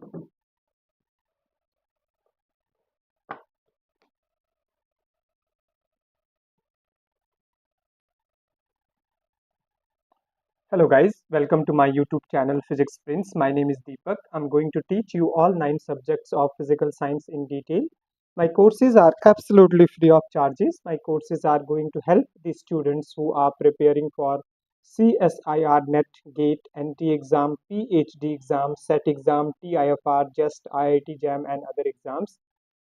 Hello guys, welcome to my YouTube channel Physics Prince. My name is Deepak. I'm going to teach you all 9 subjects of physical science in detail. My courses are absolutely free of charges. My courses are going to help the students who are preparing for CSIR, NET, GATE, NT exam, PhD exam, SET exam, TIFR, Jest, IIT-Jam and other exams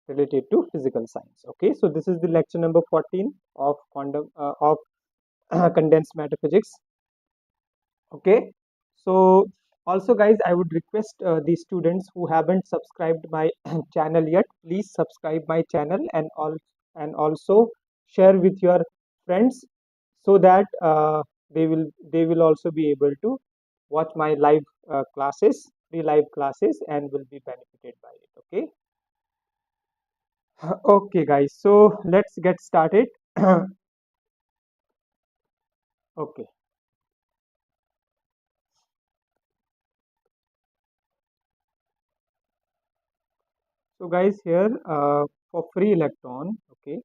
related to physical science. Okay, so this is the lecture number 14 of condensed matter physics. Okay, so also guys, I would request the students who haven't subscribed my channel yet, please subscribe my channel and also share with your friends so that they will also be able to watch my live classes, free live classes, and will be benefited by it. Okay. Okay guys, so let's get started. Okay, so guys, here for free electron, okay,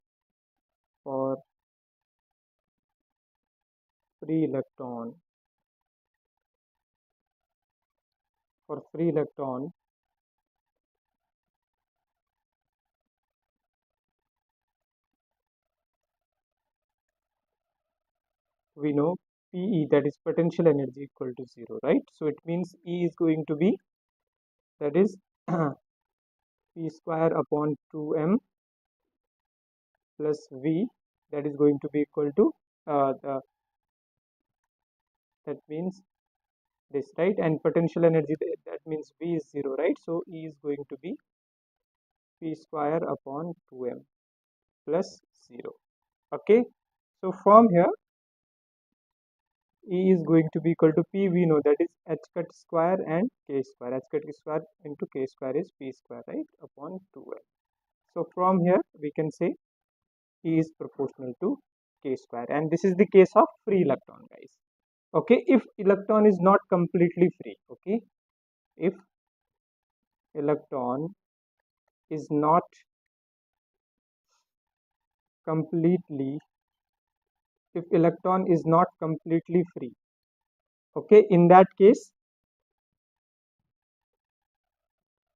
for free electron for free electron, we know PE, that is potential energy, equal to 0, right? So it means E is going to be, that is P square upon 2m plus V, that is going to be equal to that means this, right? And potential energy, that means V is 0, right? So E is going to be P square upon 2m plus 0. Okay, so from here E is going to be equal to P, we know, that is h cut square and k square. H cut square into k square is P square, right, upon 2l. So from here we can say E is proportional to k square, and this is the case of free electron, guys. Okay, if electron is not completely free, okay, if electron is not completely, if electron is not completely free, okay, in that case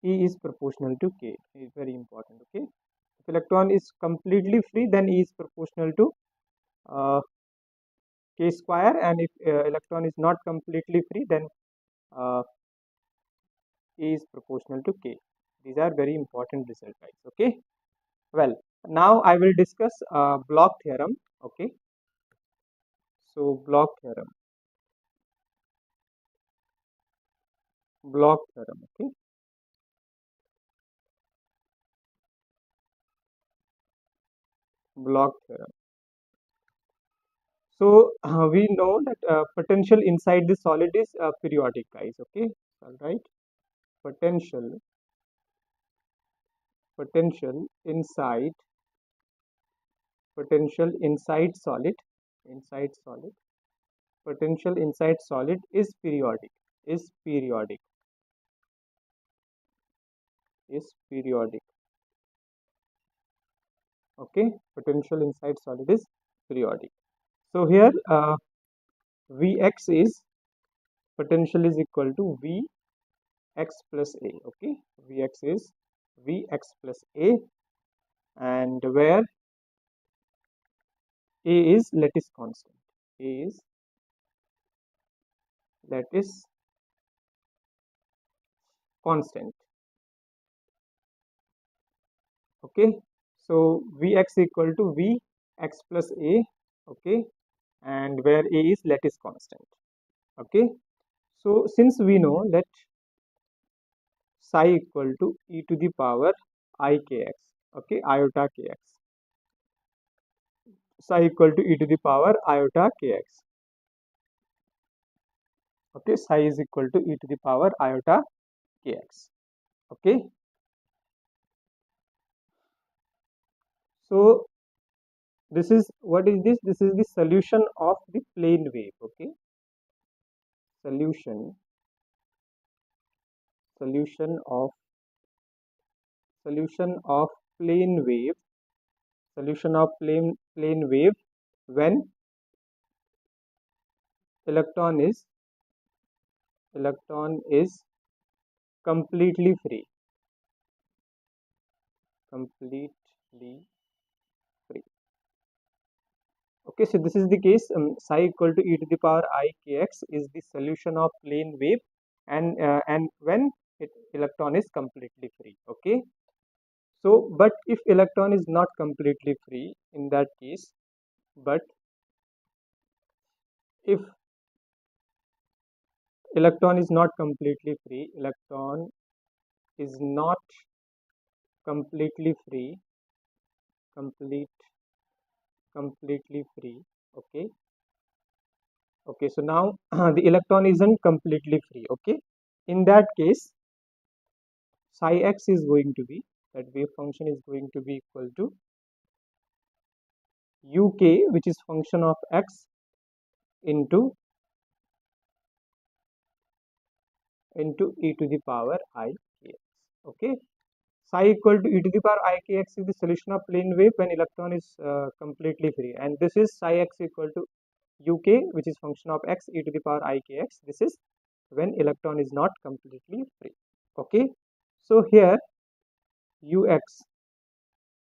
E is proportional to K. It is very important. Okay, if electron is completely free, then E is proportional to uh, K square, and if electron is not completely free, then uh, E is proportional to K. These are very important results, guys. Okay, well, now I will discuss block theorem. Okay, so block theorem. Okay, block theorem. So we know that potential inside the solid is periodic, guys. Okay, all right, potential potential inside potential inside solid potential inside solid is periodic is periodic. Okay, potential inside solid is periodic. So here Vx is, potential is equal to Vx plus A. Okay, Vx is Vx plus A, and where A is lattice constant. A is lattice constant. Okay, so Vx equal to Vx plus A. Okay, and where A is lattice constant. Okay, so since we know that psi equal to e to the power I kx, okay, iota kx, psi equal to e to the power iota kx. Okay, psi is equal to e to the power iota kx. Okay, so this is, what is this? This is the solution of the plane wave. Okay, solution solution of plane wave, plane wave when electron is completely free. Okay, so this is the case. Psi equal to e to the power I kx is the solution of plane wave, and when electron is completely free. Okay, so but if electron is not completely free, in that case, but if electron is not completely free, is not completely free, completely free. Okay, okay. So now the electron isn't completely free. Okay, in that case, psi x is going to be, that wave function is going to be equal to uk, which is function of x into e to the power I kx. Okay, psi equal to e to the power I kx is the solution of plane wave when electron is completely free, and this is psi x equal to uk, which is function of x e to the power I kx. This is when electron is not completely free. Okay, so here ux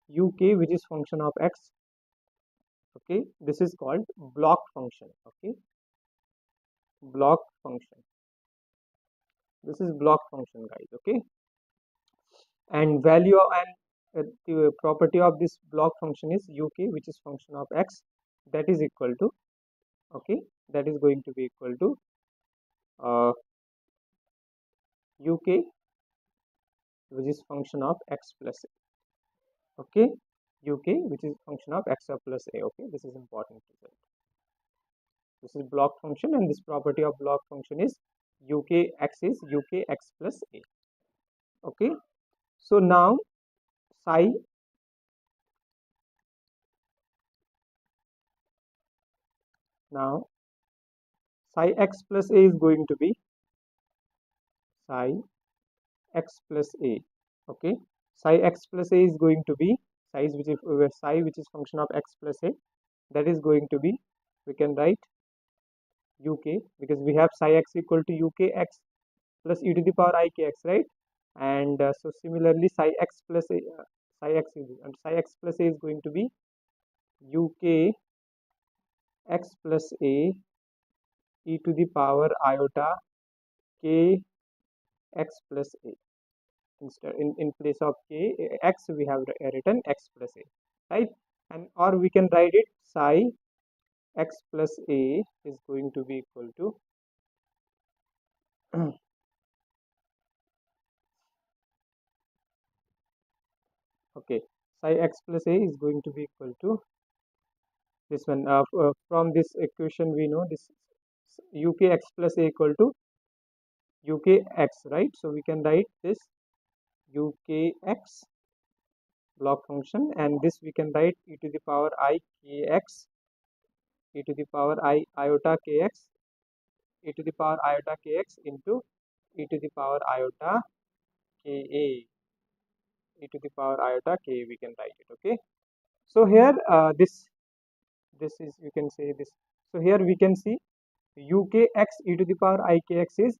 uk, which is function of x. Okay, this is called block function. Okay, block function. This is block function, guys. Okay, and value and the property of this block function is uk, which is function of x, that is equal to, okay, that is going to be equal to uk, which is function of x plus a. Okay, uk, which is function of x plus a. Okay, this is important result. This is block function, and this property of block function is uk x is uk x plus a. Okay, so now psi x plus a is going to be psi x plus a. Okay, psi x plus a is going to be psi which is function of x plus a, that is going to be, we can write uk, because we have psi x equal to uk x plus e to the power I kx, right? And so similarly psi x plus a, psi x plus a is going to be uk x plus a e to the power iota k x plus a. Instead, in place of k x, we have written x plus a, right? And or we can write it psi x plus a is going to be equal to okay, psi x plus a is going to be equal to this one. From this equation we know this uk x plus a equal to uk x, right? So we can write this uk x block function, and this we can write e to the power I kx, e to the power I iota kx, e to the power iota kx into e to the power iota ka, e to the power iota k, we can write it. Okay, so here this is, you can say this, so here we can see uk x e to the power I kx is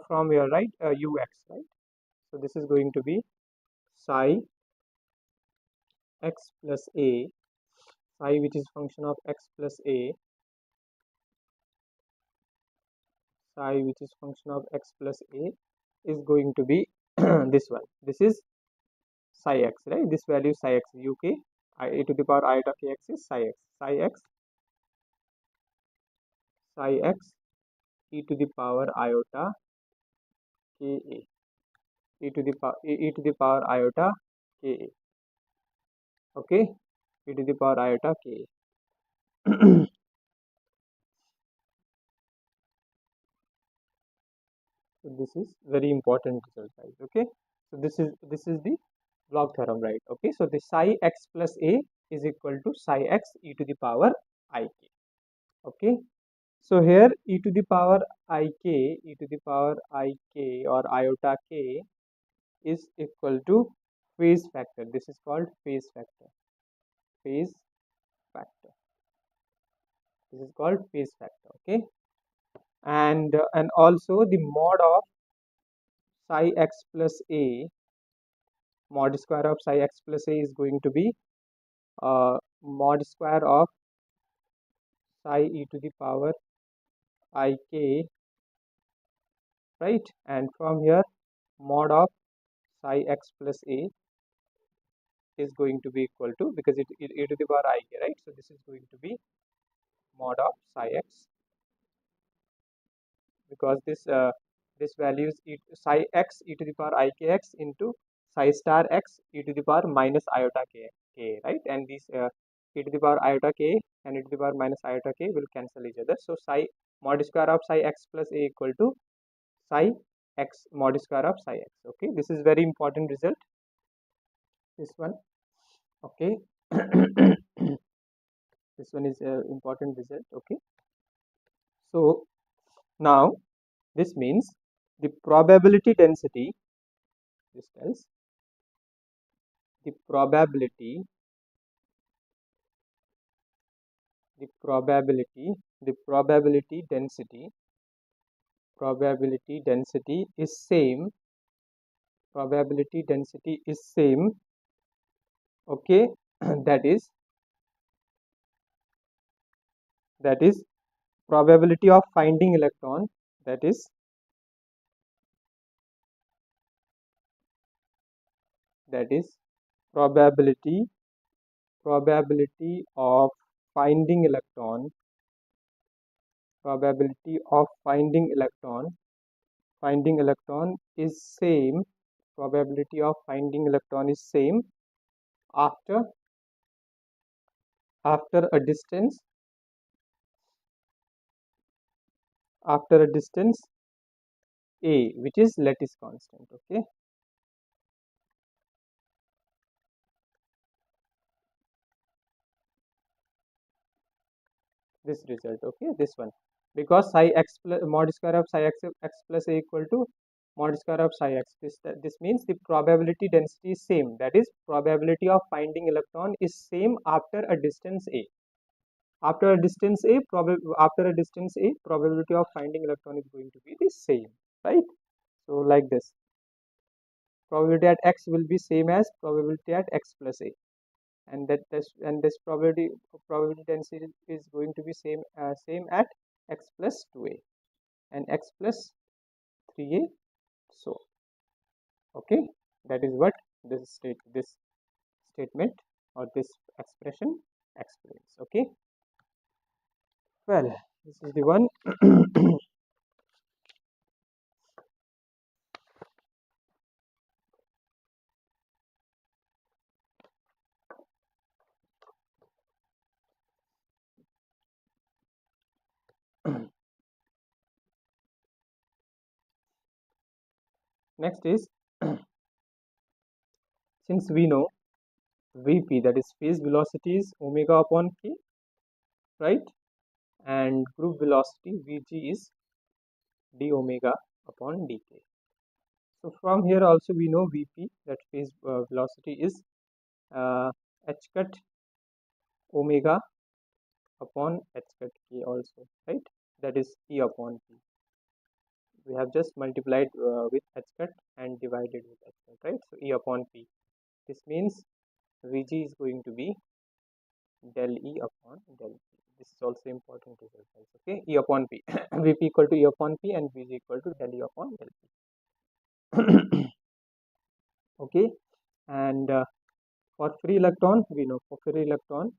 from here, right? Ux, right? So this is going to be psi x plus a, psi which is function of x plus a, psi which is function of x plus a is going to be this one. This is psi x, right? This value psi x, uk e to the power iota kx is psi x, psi x e to the power iota ka, e to the power iota ka. Okay, e to the power iota ka. So this is very important result, guys. Okay, so this is the block theorem, right? Okay, so the psi x plus a is equal to psi x e to the power I k. Okay, So here e to the power e to the power ik or iota k is equal to phase factor. This is called phase factor. Phase factor. This is called phase factor. Okay, and also the mod of psi x plus a, mod square of psi x plus a is going to be mod square of psi e to the power ik, right? And from here mod of psi x plus a is going to be equal to, because it e to the power ik, right? So this is going to be mod of psi x, because this value is psi x e to the power ikx into psi star x e to the power minus iota k, right? And these e to the power iota k and e to the power minus iota k will cancel each other. So psi mod square of psi x plus a equal to psi x mod square of psi x. Okay, this is very important result, this one. Okay. This one is important result. Okay, so now this means the probability density, this tells the probability probability density is same, okay. that is probability of finding electron, that is probability of finding electron, finding electron is same, probability of finding electron is same after a distance a, which is lattice constant. Okay, this result. Okay, this one, because psi x plus mod square of psi x plus a equal to mod square of psi x. This means the probability density is same, that is probability of finding electron is same after a distance a. After a distance a, probability of finding electron is going to be the same, right? So like this, probability at x will be same as probability at x plus a, and this probability density is going to be same at x plus 2a and x plus 3a. So okay, that is what this statement or this expression explains. Okay, well, this is the one. Next is, since we know Vp, that is phase velocity, is omega upon k, right? And group velocity Vg is d omega upon dk. So from here also we know Vp, that phase velocity is h cut omega upon h cut k also, right? That is E upon P. We have just multiplied with h cut and divided with h cut, right? So E upon P. This means Vg is going to be del E upon del P. This is also important result. Okay, E upon P. Vp equal to E upon P and Vg equal to del E upon del P. Okay, and for free electron, we know for free electron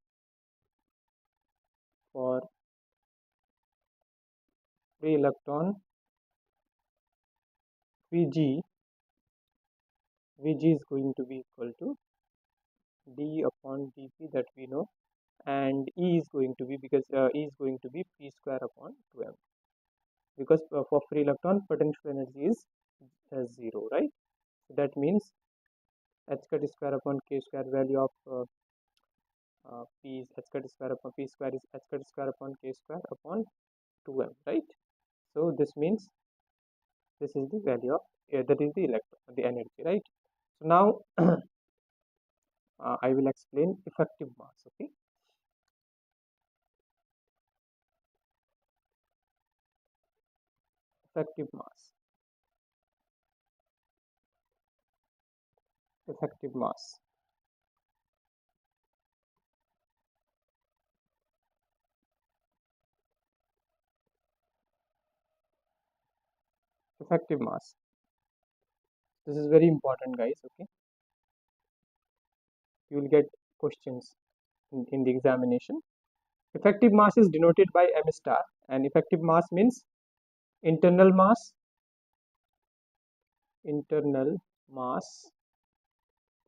Vg is going to be equal to d upon dp, that we know, and E is going to be, because E is going to be p square upon 2m, because for free electron potential energy is 0, right? So that means h cut square upon k square, value of p is h cut square upon p square is h cut square upon k square upon 2m, right? So this means this is the value of that is the electron, the energy, right? So now I will explain effective mass. Okay, effective mass, effective mass. Effective mass. This is very important, guys. Okay, you will get questions in the examination. Effective mass is denoted by m star, and effective mass means internal mass, internal mass.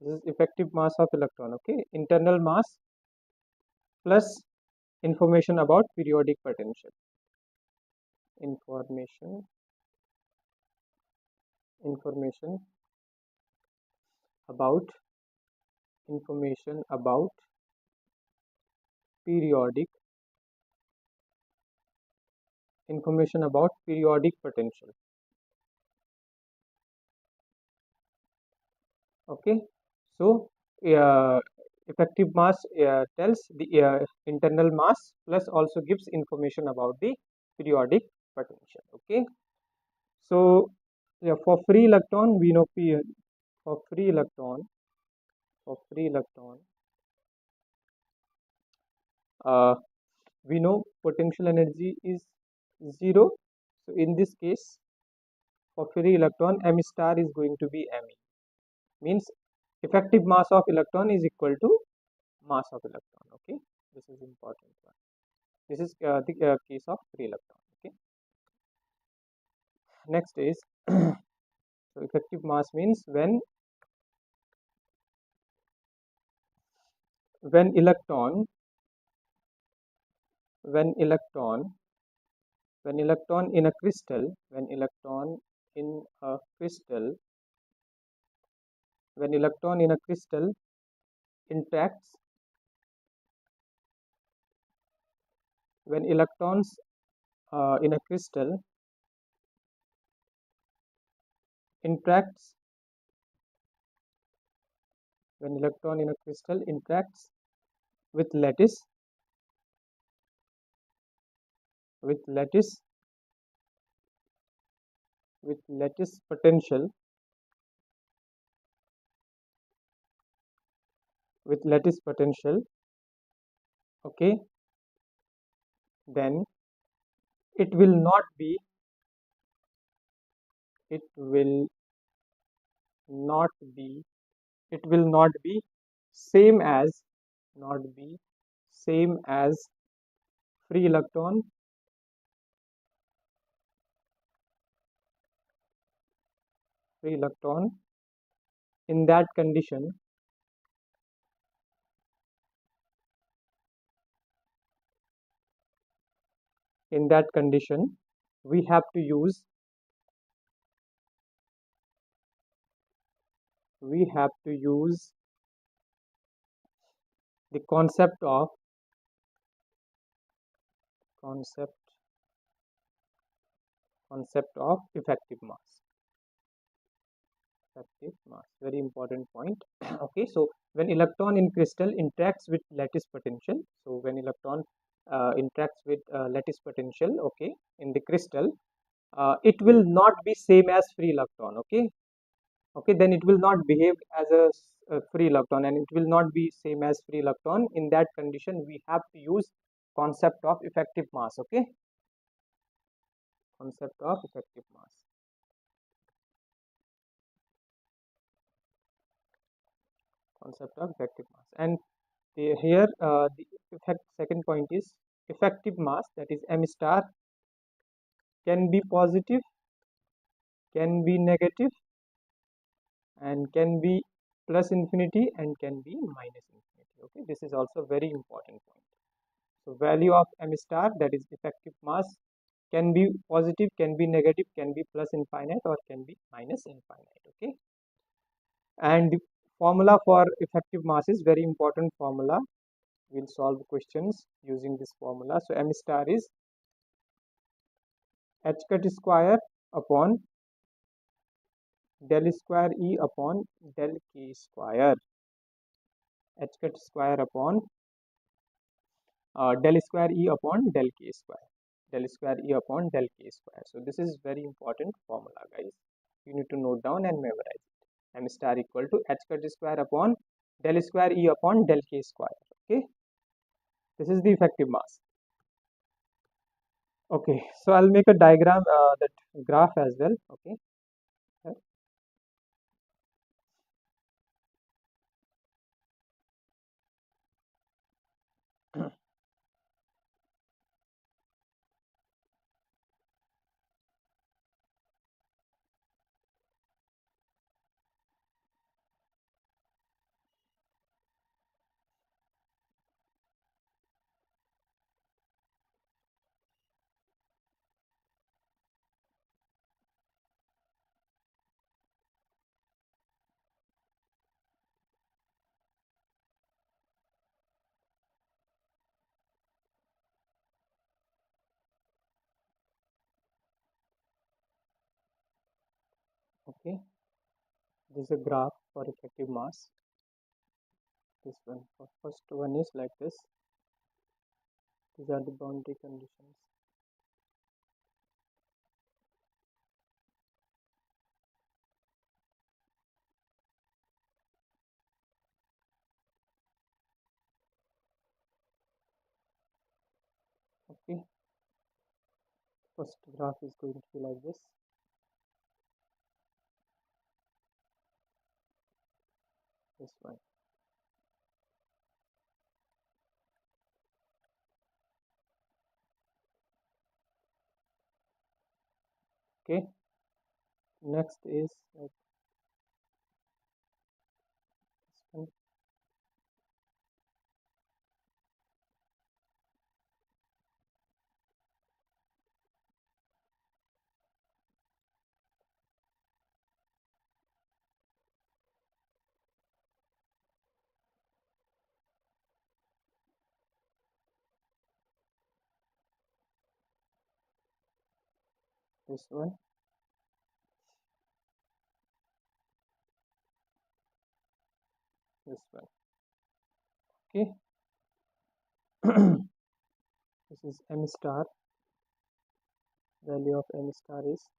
This is effective mass of electron. Okay, internal mass plus information about periodic potential. Information about information about periodic information about periodic potential. Okay, so effective mass tells the internal mass plus also gives information about the periodic potential. Okay, so yeah, for free electron we know for free electron uh, we know potential energy is 0. So in this case, for free electron, m star is going to be me. Means effective mass of electron is equal to mass of electron. Okay, this is important one. This is the case of free electron. Okay, next is so effective mass means when electron when electron when electron in a crystal when electron in a crystal when electron in a crystal interacts when electrons in a crystal interacts when electron in a crystal interacts with lattice with lattice with lattice potential with lattice potential. Okay, then it will not be it will not be it will not be same as not be same as free electron. Free electron in that condition in that condition we have to use the concept concept of effective mass. Effective mass, very important point. Okay, so when electron in crystal interacts with lattice potential, so when electron interacts with lattice potential, okay, in the crystal, it will not be same as free electron. Okay, okay, then it will not behave as a free electron, and it will not be same as free electron. In that condition we have to use concept of effective mass. Okay, concept of effective mass. Concept of effective mass. And here the second point is effective mass, that is m star, can be positive, can be negative, and can be plus infinity, and can be minus infinity. Okay, this is also very important point. So value of m star, that is effective mass, can be positive, can be negative, can be plus infinite, or can be minus infinite. Okay, and the formula for effective mass is very important formula. We'll solve questions using this formula. So m star is h cut square upon del square E upon del K square. H cut square upon del square E upon del K square. Del square E upon del K square. So this is very important formula, guys. You need to note down and memorize it. M star equal to h cut square upon del square E upon del K square. Okay. This is the effective mass. Okay. So I'll make a diagram, that graph as well. Okay. Okay. This is a graph for effective mass. This one, for first one is like this. These are the boundary conditions. Okay. First graph is going to be like this. This one. Okay. Next is like this one. This one. This one. Okay. This is M star. Value of M star is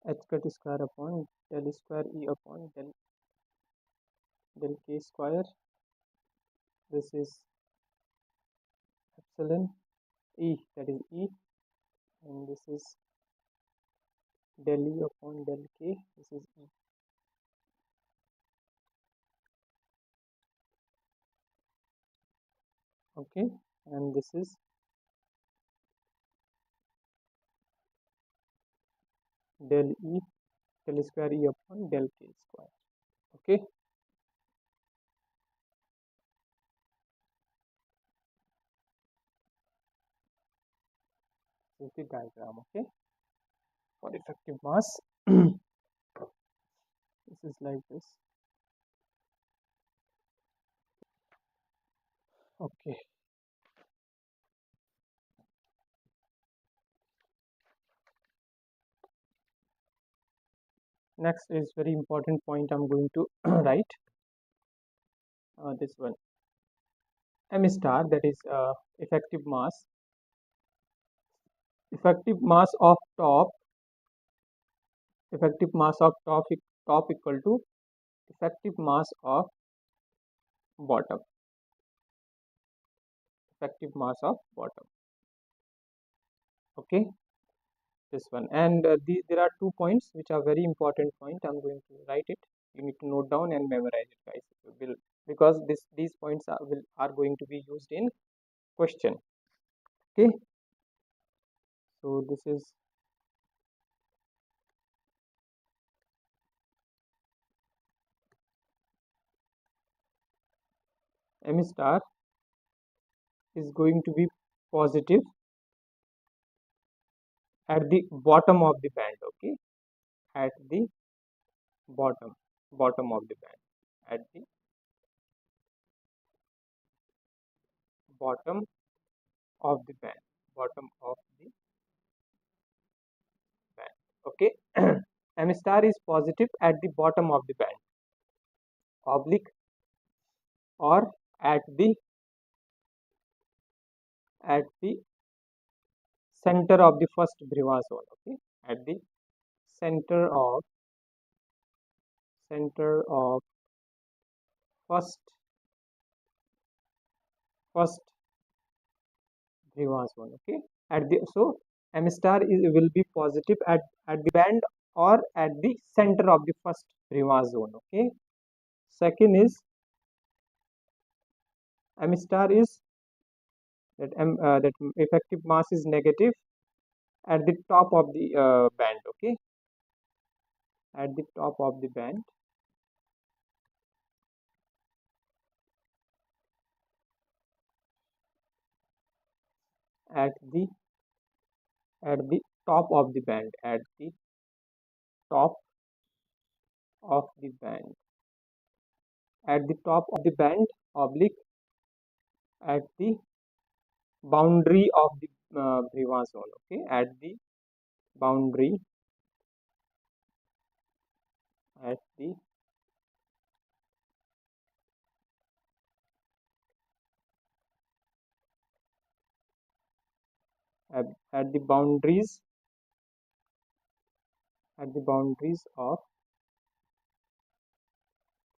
h cut square upon del square E upon del K square. This is epsilon E, that is E, and this is del E upon del K. This is E. Okay, and this is del E, del square E upon del K square. Okay. This is the diagram. Okay, for effective mass. This is like this. Okay. Next is very important point I'm going to write. This one. M star, that is effective mass. Effective mass of top. Effective mass of top equal to effective mass of bottom. Effective mass of bottom. Okay. This one, and there are 2 points which are very important point. I'm going to write it. You need to note down and memorize it, guys, because these points are going to be used in question. Okay, so this is M star is going to be positive at the bottom of the band. Okay, at the bottom of the band, at the bottom of the band. bottom of the band. Okay. M star is positive at the bottom of the band, oblique, or at the center of the first Briva zone. Okay, at the center of first first Briva zone. Okay, at the so M star will be positive at the band or at the center of the first Briva zone. Okay. Second is M star is that effective mass is negative at the top of the band. Okay, at the top of the band, at the top of the band, at the top of the band, at the top of the band, oblique, at the boundary of the Briva zone. Okay, at the boundary, at the at the boundaries, of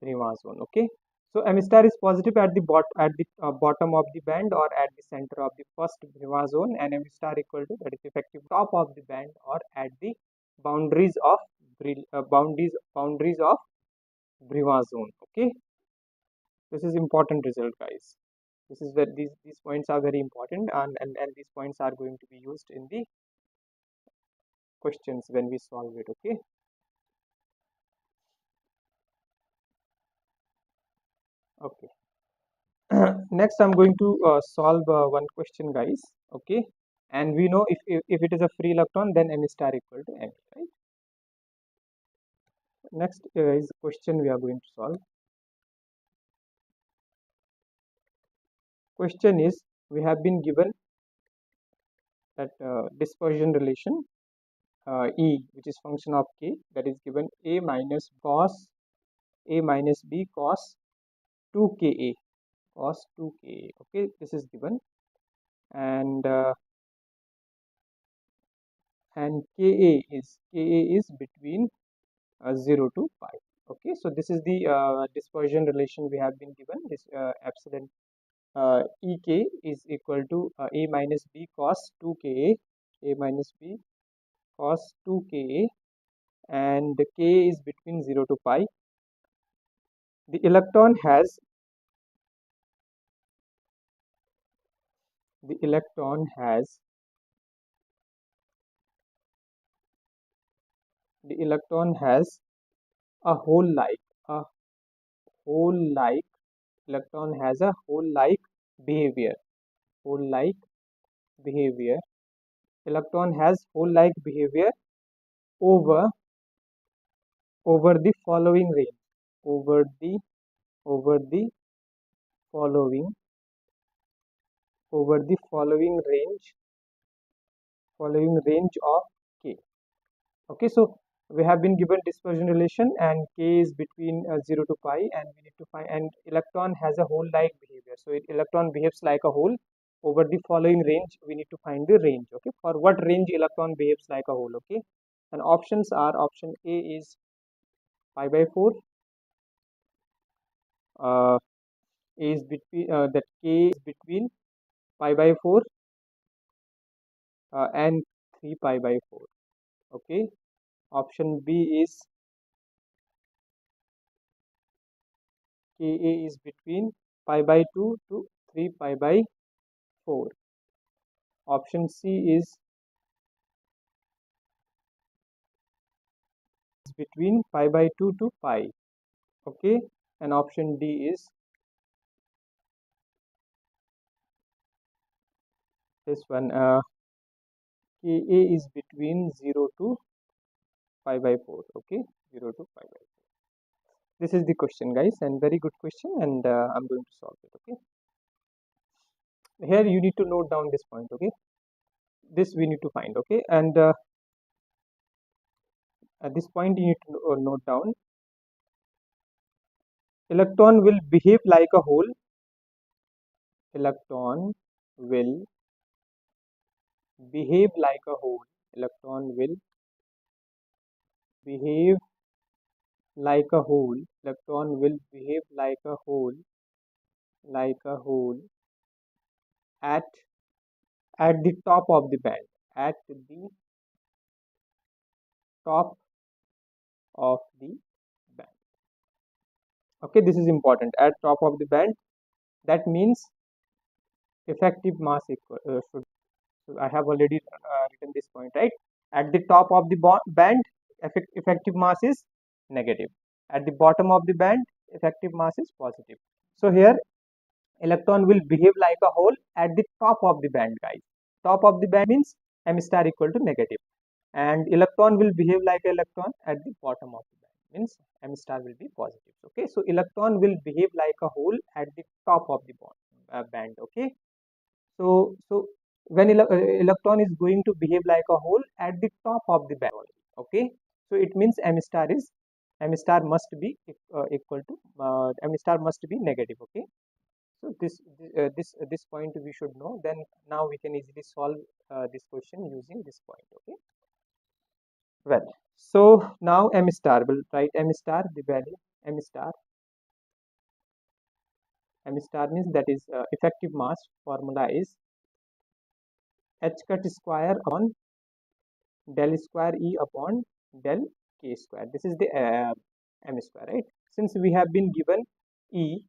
Briva zone. Okay, so M star is positive at the bottom of the band or at the center of the first Briva zone, and M star equal to, that is effective top of the band or at the boundaries of boundaries of Briva zone. Okay, this is important result, guys. This is where these points are very important, and these points are going to be used in the questions when we solve it. Okay. Okay. Next, I'm going to solve one question, guys. Okay, and we know if it is a free electron, then M star equal to M, right? Next is question we are going to solve. Question is, we have been given that dispersion relation E, which is function of K, that is given A minus B cos 2Ka, okay, this is given, and Ka is between 0 to pi. Okay, so this is the dispersion relation we have been given. This epsilon Ek is equal to A minus B cos 2Ka, A minus B cos 2Ka, and K is between 0 to pi. The electron has a hole like electron has a hole like behavior. Electron has hole like behavior over the following range, over the following range of K. Okay, so we have been given dispersion relation, and K is between 0 to pi, and we need to find, and electron has a hole like behavior, so electron behaves like a hole over the following range. We need to find the range. Okay, for what range electron behaves like a hole. Okay, and options are, option A is pi by 4, is between that K is between pi by 4 and 3 pi by 4. Okay, option B is Ka is between pi by 2 to 3 pi by 4. Option C is between pi by 2 to pi. Okay, and option D is this one. Ka is between 0 to pi by 4. Okay, 0 to pi by 4. This is the question, guys, and very good question, and I'm going to solve it. Okay, here you need to note down this point. Okay, this we need to find, okay. And at this point you need to note down, electron will behave like a hole. Electron will behave like a hole. Electron will behave like a hole. Electron will behave like a hole at the top of the band. At the top of the band. Okay, this is important. At top of the band. That means effective mass equal should. So I have already written this point, right? At the top of the band, effective mass is negative. At the bottom of the band, effective mass is positive. So here, electron will behave like a hole at the top of the band, guys. Top of the band means m star equal to negative, and electron will behave like an electron at the bottom of the band, means m star will be positive. Okay, so electron will behave like a hole at the top of the band. Okay, so when electron is going to behave like a hole at the top of the band only. Okay, so it means m star must be equal to m star must be negative. Okay, so this point we should know. Then now we can easily solve this question using this point. Okay, well, so now m star, will write m star, the value m star means that is effective mass. Formula is h cut square on del square E upon del K square. This is the m square, right? Since we have been given E,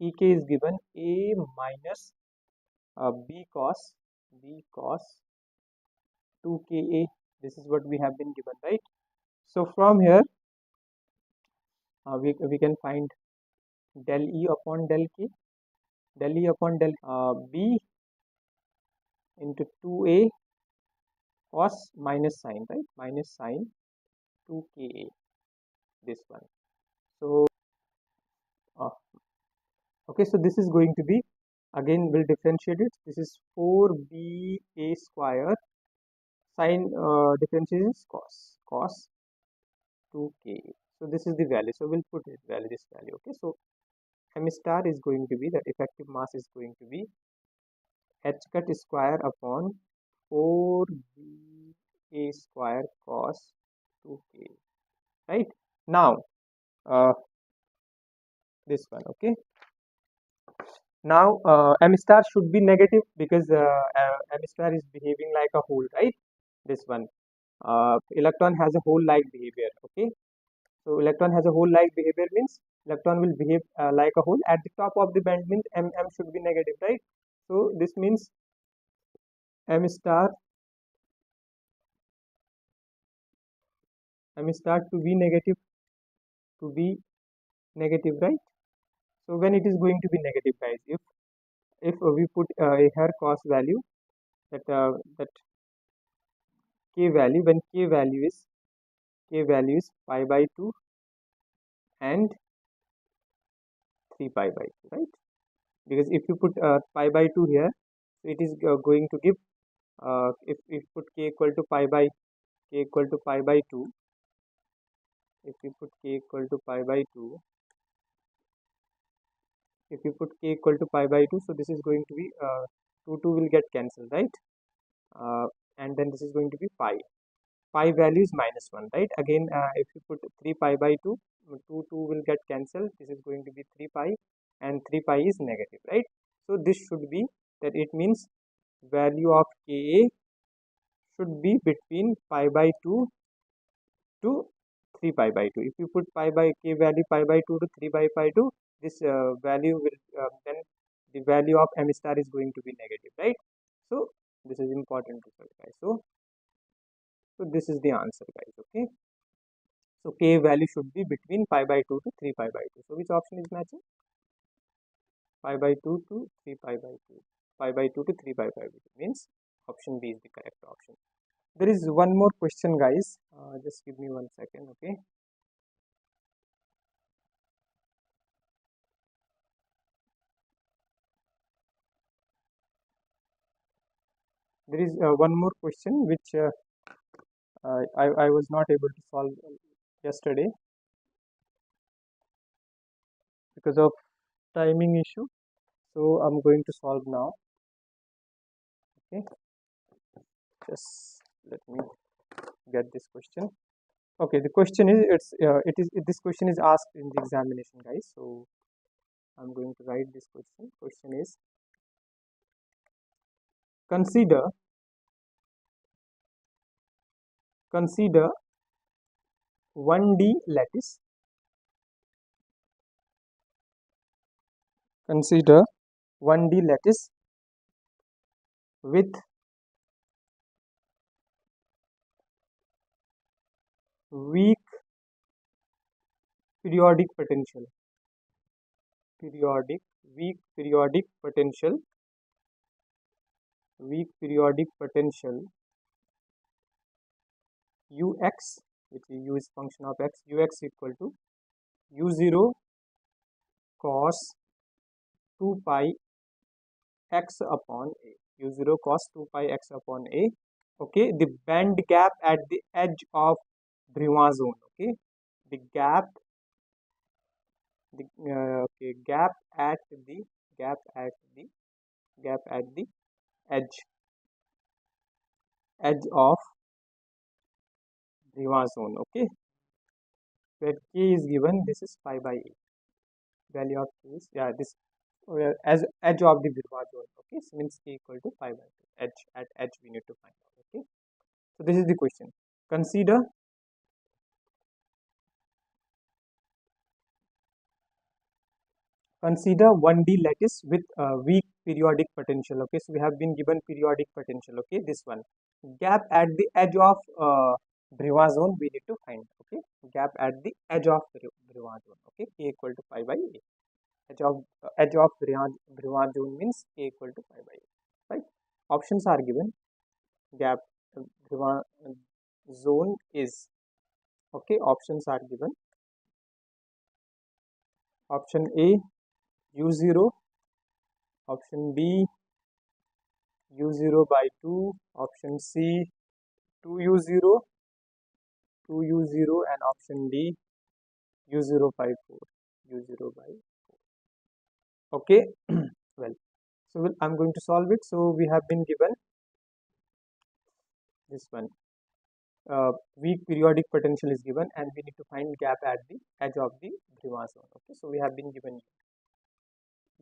Ek is given A minus B cos 2Ka. This is what we have been given, right? So from here, we can find del E upon del K, del E upon del B into 2A cos minus sine, right? Minus sine 2Ka, this one. So uh, okay, so this is going to be, again we'll differentiate it. This is 4ba square, sine differentiation is cos 2Ka. So this is the value. So we'll put this value. Okay, so m star is going to be, the effective mass is going to be h cut square upon 4ba square cos 2Ka. Right now, this one. Okay, now m star should be negative because m star is behaving like a hole, right? This one, electron has a hole like behavior. Okay, so electron has a hole like behavior means electron will behave like a hole at the top of the band, means m should be negative, right? So this means m star to be negative, right? So when it is going to be negative, guys, if we put a here cos value, that k value, when k value is pi by 2 and 3 pi by 2, right? Because if you put pi by 2 here, so it is going to give if we put k equal to pi by 2, if you put k equal to pi by 2, if you put k equal to pi by 2, so this is going to be 2 will get cancelled, right? And then this is going to be pi value is minus 1, right? Again, if you put 3 pi by 2, 2 will get cancelled. This is going to be 3 pi, and 3 pi is negative, right? So this should be, that it means value of Ka should be between pi by 2 to 3 pi by 2. If you put pi by k value pi by 2 to 3 by 2, this value will then the value of m star is going to be negative, right? So this is important result, guys. So this is the answer, guys. Okay, so k value should be between pi by 2 to 3 pi by 2. So which option is matching? Pi by 2 to 3 pi by 2. Pi by 2 to 3 pi by 2 means option B is the correct option. There is one more question, guys. Just give me 1 second. Okay, There is one more question which I was not able to solve yesterday because of timing issue. So I'm going to solve now. Okay, just let me get this question. Okay, the question is this question is asked in the examination, guys. So I'm going to write this question. Question is, consider 1D lattice. Consider 1D lattice with weak periodic potential. Weak periodic potential. Weak periodic potential Ux, which is U is function of x. Ux equal to U0 cos 2 pi x upon a. U0 cos 2 pi x upon a. Okay, the band gap at the edge of Brillouin zone. Okay, the gap, gap at the gap at the gap at the edge of Brillouin zone. Okay, where k is given, this is pi by a. Value of k is, yeah, this as edge of the Brillouin zone. Okay, so means k equal to pi by 2. Edge, at edge we need to find out. Okay, so this is the question. Consider 1D lattice with weak periodic potential. Okay, so we have been given periodic potential. Okay, this one, gap at the edge of Brillouin zone we need to find. Okay, gap at the edge of Brillouin zone. Okay, k equal to pi by a. Edge of Brillouin zone means k equal to pi by a. Right, options are given. Gap Brillouin zone is, okay, options are given. Option A, U0. Option B, U0 by 2. Option C, 2U0, and option D, U0 by 4. U0 by 4. Okay, well, so I'm going to solve it. So we have been given this one. Weak periodic potential is given, and we need to find gap at the edge of the Brillouin zone. Okay, so we have been given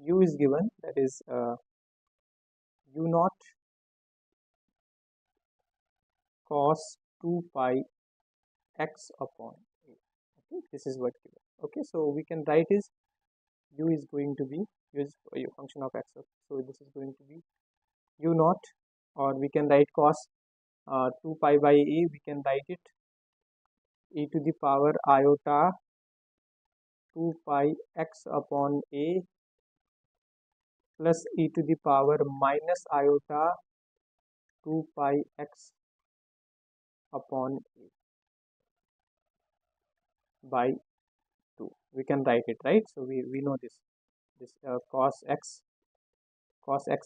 U is given, that is U naught cos 2 pi x upon a. Okay, this is what given. Okay, so we can write is U is going to be a function of x. So this is going to be U naught, or we can write cos 2 pi by a. We can write it e to the power iota 2 pi x upon a plus e to the power minus iota 2 pi x upon a by 2. We can write it, right? So we know this cos x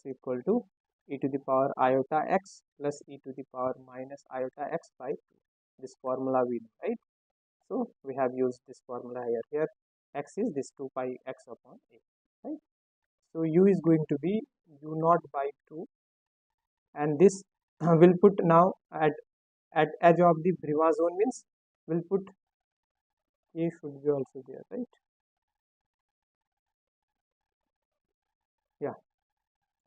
equal to e to the power iota x plus e to the power minus iota x by 2. This formula we know, right? So we have used this formula here. Here x is this 2 pi x upon a, right? So u is going to be u naught by 2, and this will put now at edge of the Brillouin zone, means we'll put a should be also there, right? Yeah,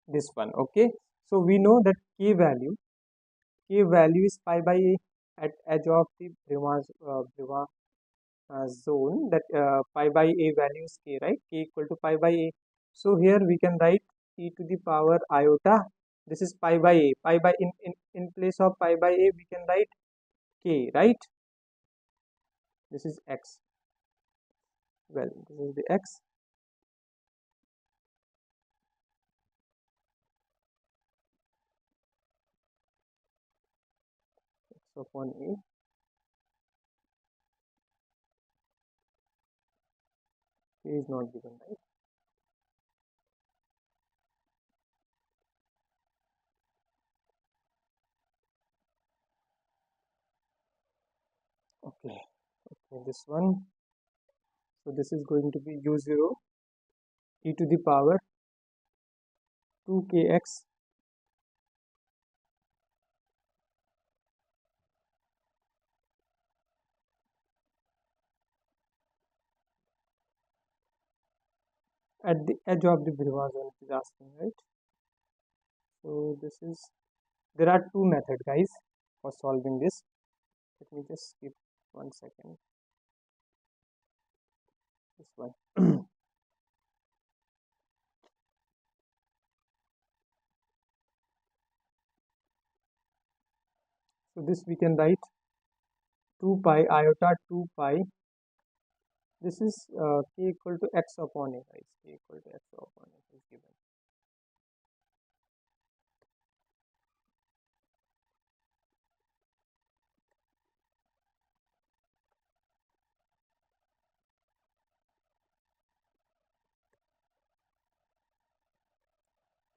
this one. Okay, so we know that k value is pi by a at edge of the Brillouin zone, that pi by a value is k, right? K equal to pi by a. So here we can write e to the power iota. This is pi by a. Pi by in place of pi by a we can write k, right? This is x. Well, this is the x. X upon a. K is not given, right? Okay, okay, this one. So this is going to be u0 e to the power 2kx at the edge of the Brillouin zone, it is asking, right? So this is, there are two methods, guys, for solving this. Let me just skip 1 second. This one. So this we can write 2 pi iota 2 pi. This is k equal to x upon a, guys. K equal to x upon a is given.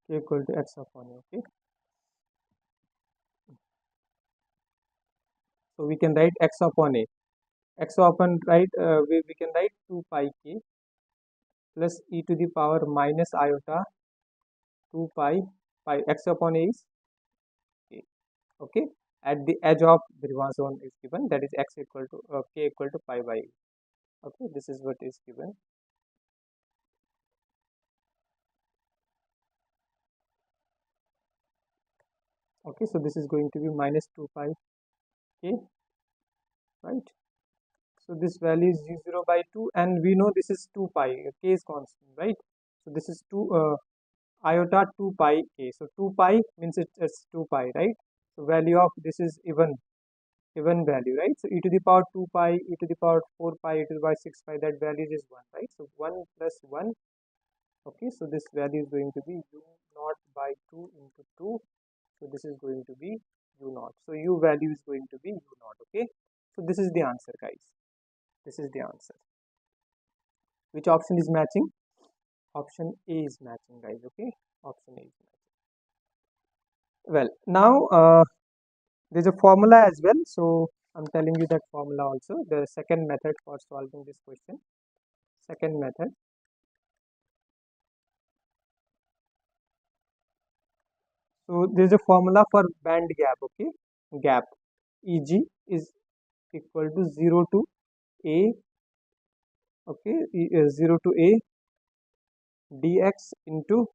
K equal to x upon a. Okay. So we can write x upon a. X upon right. We can write 2 pi k plus e to the power minus iota 2 pi x upon a is k. Okay. At the edge of Brillouin zone is given, that is x equal to k equal to pi by a. Okay. This is what is given. Okay. So this is going to be minus 2 pi k, right? So this value is u0 by 2, and we know this is 2 pi, k is constant, right? So this is 2 iota 2 pi k. So 2 pi means it's 2 pi, right? So value of this is even value, right? So e to the power 2 pi, e to the power 4 pi, e to the power 6 pi, that value is 1, right? So 1 plus 1. Okay, so this value is going to be u naught by 2 into 2. So this is going to be u naught. So u value is going to be u naught. Okay, so this is the answer, guys. This is the answer. Which option is matching? Option A is matching, guys. Okay, option A is matching. Well, now there's a formula as well. So I'm telling you that formula also. The second method for solving this question. Second method. So there's a formula for band gap. Okay, gap Eg is equal to 0 to A. Okay, 0 to A dx into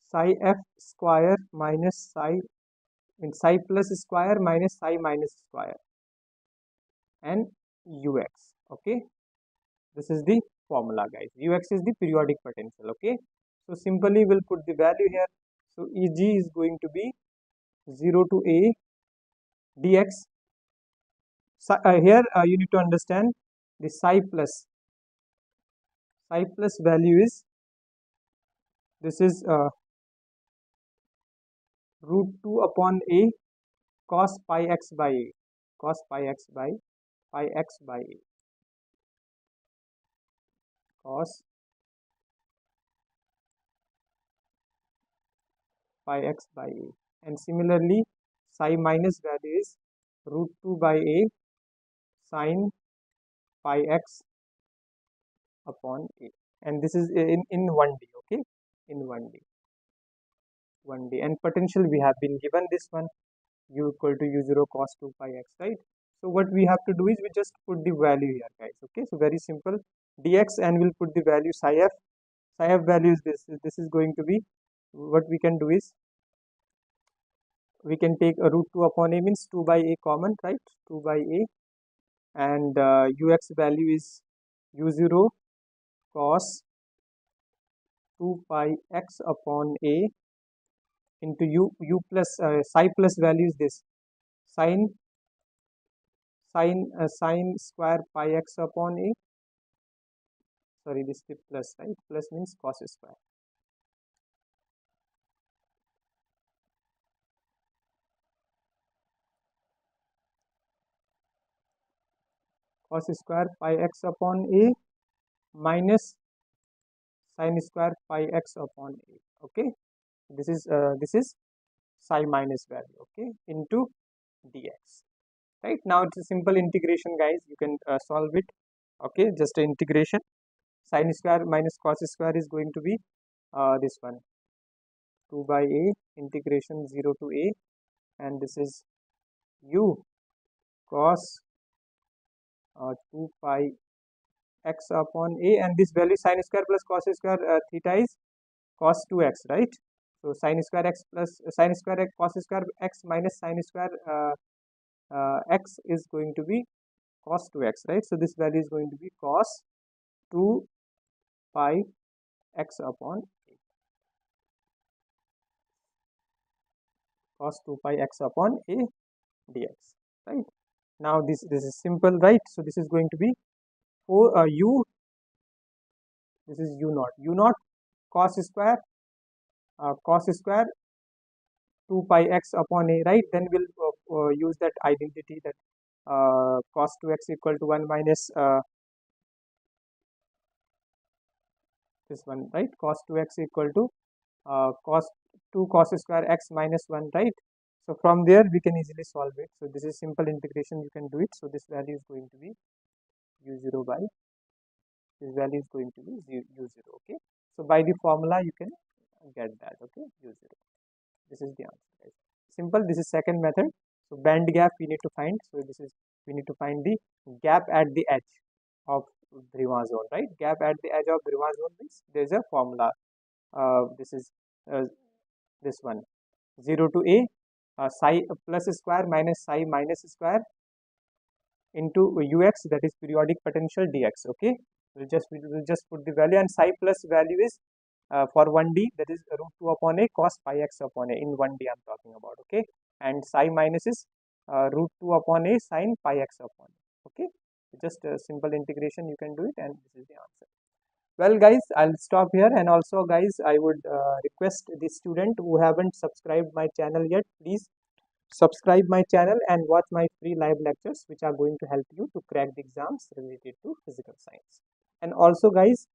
psi f square minus psi, in psi plus square minus psi minus square, and ux. Okay, this is the formula, guys. Ux is the periodic potential. Okay, so simply we'll put the value here. So Eg is going to be 0 to A dx. Here you need to understand the psi plus value is, this is root 2 upon A cos pi x by A, cos pi x by A, cos pi x by A. And similarly psi minus value is root 2 by A sin pi x upon A, and this is in 1D. Okay, in 1D, and potential we have been given this one, u equal to u0 cos 2 pi x, right? So what we have to do is we just put the value here, guys. Okay, so very simple, dx, and we'll put the value psi f. Psi f value is this is going to be, what we can do is we can take a root 2 upon A, means 2 by A common, right? 2 by A, and ux value is u0 cos 2 pi x upon A into u plus psi plus value is this sin square pi x upon A. Sorry, this is plus, right? Plus means cos square. Cos square pi x upon A minus sin square pi x upon A. Okay, this is psi minus value. Okay, into dx. right? Now it's a simple integration, guys. You can solve it. Okay, just an integration. Sin square minus cos square is going to be this one, 2 by a integration 0 to a, and this is u cos 2 pi x upon a, and this value sin square plus cos square theta is cos 2x, right? So sin square x plus sin square x cos square x minus sin square x is going to be cos 2x, right? So this value is going to be cos 2 pi x upon a, cos 2 pi x upon a dx, right? Now this is simple, right? So this is going to be for u, this is u naught cos square 2 pi x upon a, right? Then we'll use that identity that cos 2x equal to 1 minus this one, right? Cos 2x equal to cos 2 cos square x minus 1, right? So from there we can easily solve it. So this is simple integration, you can do it. So this value is going to be u0 by, this value is going to be u0, okay? So by the formula you can get that, okay? U0. This is the answer, guys. Simple. This is second method. So band gap we need to find. So this is, we need to find the gap at the edge of Brimah zone, right? Gap at the edge of Brimah zone means there is a formula. This is this one, 0 to a psi plus square minus psi minus square into ux, that is periodic potential dx. Okay, we'll just put the value, and psi plus value is for 1D, that is root 2 upon a cos pi x upon a. In 1D I'm talking about, okay? And psi minus is root 2 upon a sin pi x upon a, okay? Just a simple integration, you can do it, and this is the answer. Well, guys, I'll stop here, and also, guys, I would request the student who haven't subscribed my channel yet, please subscribe my channel and watch my free live lectures, which are going to help you to crack the exams related to physical science. And also, guys,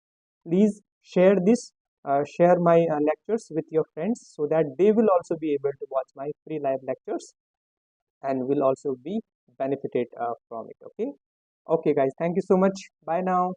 please share this, share my lectures with your friends, so that they will also be able to watch my free live lectures and will also be benefited from it. Okay, okay, guys, thank you so much. Bye now.